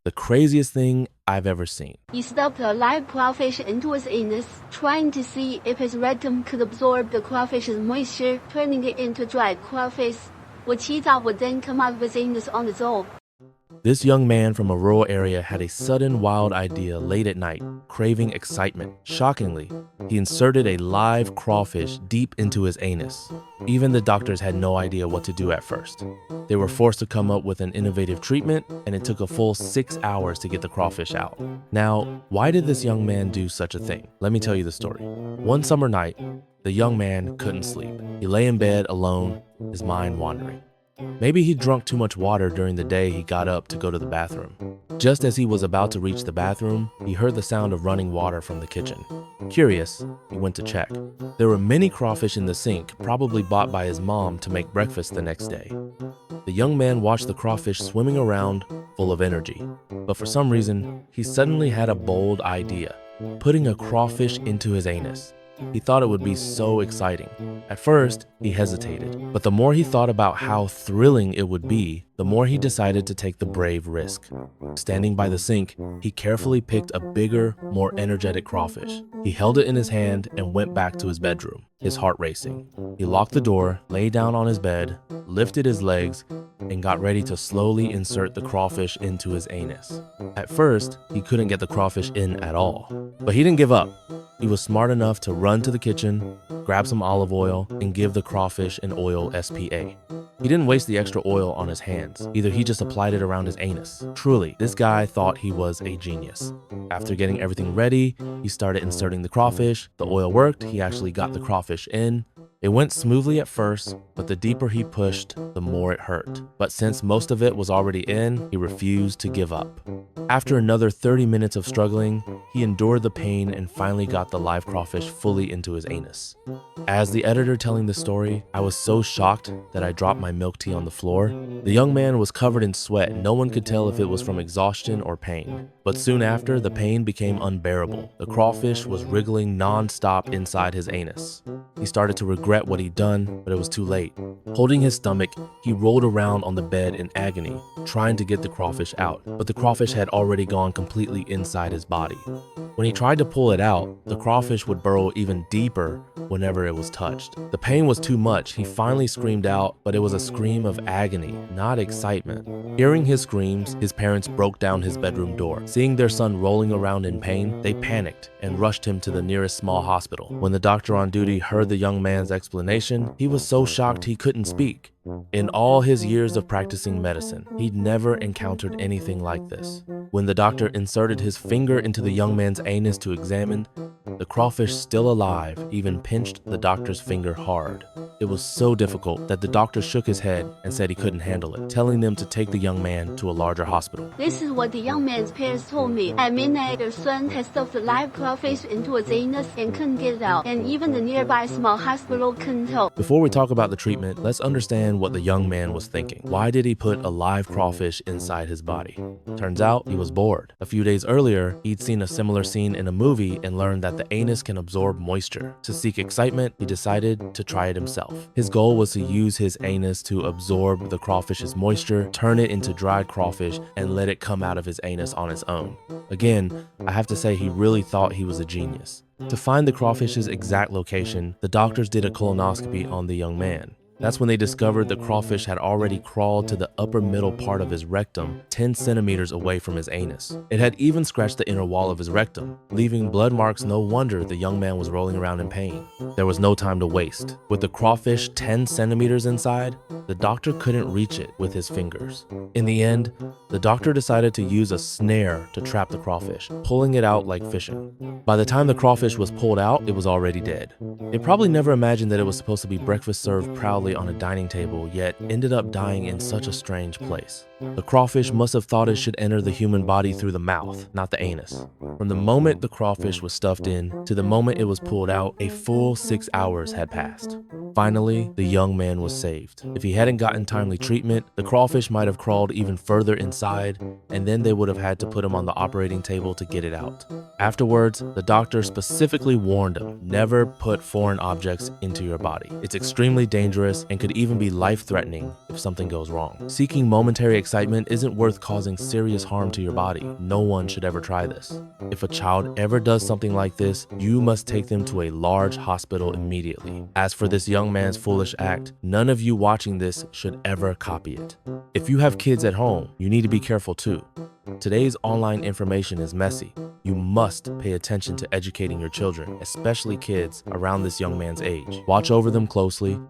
The craziest thing I've ever seen. He stuffed a live crawfish into his anus, trying to see if his rectum could absorb the crawfish's moisture, turning it into dried crawfish, which he thought would then come out of his anus on its own. This young man from a rural area had a sudden wild idea late at night, craving excitement. Shockingly, he inserted a live crawfish deep into his anus. Even the doctors had no idea what to do at first. They were forced to come up with an innovative treatment, and it took a full 6 hours to get the crawfish out. Now, why did this young man do such a thing? Let me tell you the story. One summer night, the young man couldn't sleep. He lay in bed alone, his mind wandering. Maybe he drunk too much water during the day. He got up to go to the bathroom. Just as he was about to reach the bathroom, he heard the sound of running water from the kitchen. Curious, he went to check. There were many crawfish in the sink, probably bought by his mom to make breakfast the next day. The young man watched the crawfish swimming around, full of energy. But for some reason, he suddenly had a bold idea, putting a crawfish into his anus. He thought it would be so exciting. At first, he hesitated, but the more he thought about how thrilling it would be, the more he decided to take the brave risk. Standing by the sink, he carefully picked a bigger, more energetic crawfish. He held it in his hand and went back to his bedroom, his heart racing. He locked the door, lay down on his bed, lifted his legs, and got ready to slowly insert the crawfish into his anus. At first, he couldn't get the crawfish in at all, but he didn't give up. He was smart enough to run to the kitchen, grab some olive oil, and give the crawfish an oil SPA. He didn't waste the extra oil on his hands. Either he just applied it around his anus. Truly, this guy thought he was a genius. After getting everything ready, he started inserting the crawfish. The oil worked. He actually got the crawfish in. It went smoothly at first, but the deeper he pushed, the more it hurt. But since most of it was already in, he refused to give up. After another 30 minutes of struggling, he endured the pain and finally got the live crawfish fully into his anus. As the editor telling the story, I was so shocked that I dropped my milk tea on the floor. The young man was covered in sweat. No one could tell if it was from exhaustion or pain. But soon after, the pain became unbearable. The crawfish was wriggling non-stop inside his anus. He started to regret what he'd done, but it was too late. Holding his stomach, he rolled around on the bed in agony, trying to get the crawfish out, but the crawfish had already gone completely inside his body. When he tried to pull it out, the crawfish would burrow even deeper whenever it was touched. The pain was too much. He finally screamed out, but it was a scream of agony, not excitement. Hearing his screams, his parents broke down his bedroom door. Seeing their son rolling around in pain, they panicked and rushed him to the nearest small hospital. When the doctor on duty heard the young man's explanation, he was so shocked he couldn't speak. In all his years of practicing medicine, he'd never encountered anything like this. When the doctor inserted his finger into the young man's anus to examine, the crawfish, still alive, even pinched the doctor's finger hard. It was so difficult that the doctor shook his head and said he couldn't handle it, telling them to take the young man to a larger hospital. This is what the young man's parents told me. At midnight, their son had stuffed a live crawfish into his anus and couldn't get it out, and even the nearby small hospital couldn't help. Before we talk about the treatment, let's understand what the young man was thinking. Why did he put a live crawfish inside his body? Turns out he was bored. A few days earlier, he'd seen a similar scene in a movie and learned that the anus can absorb moisture. To seek excitement, he decided to try it himself. His goal was to use his anus to absorb the crawfish's moisture, turn it into dried crawfish, and let it come out of his anus on its own. Again, I have to say he really thought he was a genius. To find the crawfish's exact location, the doctors did a colonoscopy on the young man. That's when they discovered the crawfish had already crawled to the upper middle part of his rectum, 10 centimeters away from his anus. It had even scratched the inner wall of his rectum, leaving blood marks. No wonder the young man was rolling around in pain. There was no time to waste. With the crawfish 10 centimeters inside, the doctor couldn't reach it with his fingers. In the end, the doctor decided to use a snare to trap the crawfish, pulling it out like fishing. By the time the crawfish was pulled out, it was already dead. It probably never imagined that it was supposed to be breakfast served proudly on a dining table, yet ended up dying in such a strange place. The crawfish must have thought it should enter the human body through the mouth, not the anus. From the moment the crawfish was stuffed in to the moment it was pulled out, a full 6 hours had passed. Finally, the young man was saved. If he hadn't gotten timely treatment, the crawfish might have crawled even further inside, and then they would have had to put him on the operating table to get it out. Afterwards, the doctor specifically warned him, never put foreign objects into your body. It's extremely dangerous dangerous and could even be life-threatening if something goes wrong. Seeking momentary excitement isn't worth causing serious harm to your body. No one should ever try this. If a child ever does something like this, you must take them to a large hospital immediately. As for this young man's foolish act, none of you watching this should ever copy it. If you have kids at home, you need to be careful too. Today's online information is messy. You must pay attention to educating your children, especially kids around this young man's age. Watch over them closely,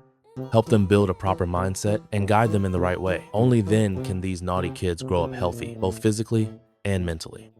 help them build a proper mindset, and guide them in the right way. Only then can these naughty kids grow up healthy, both physically and mentally.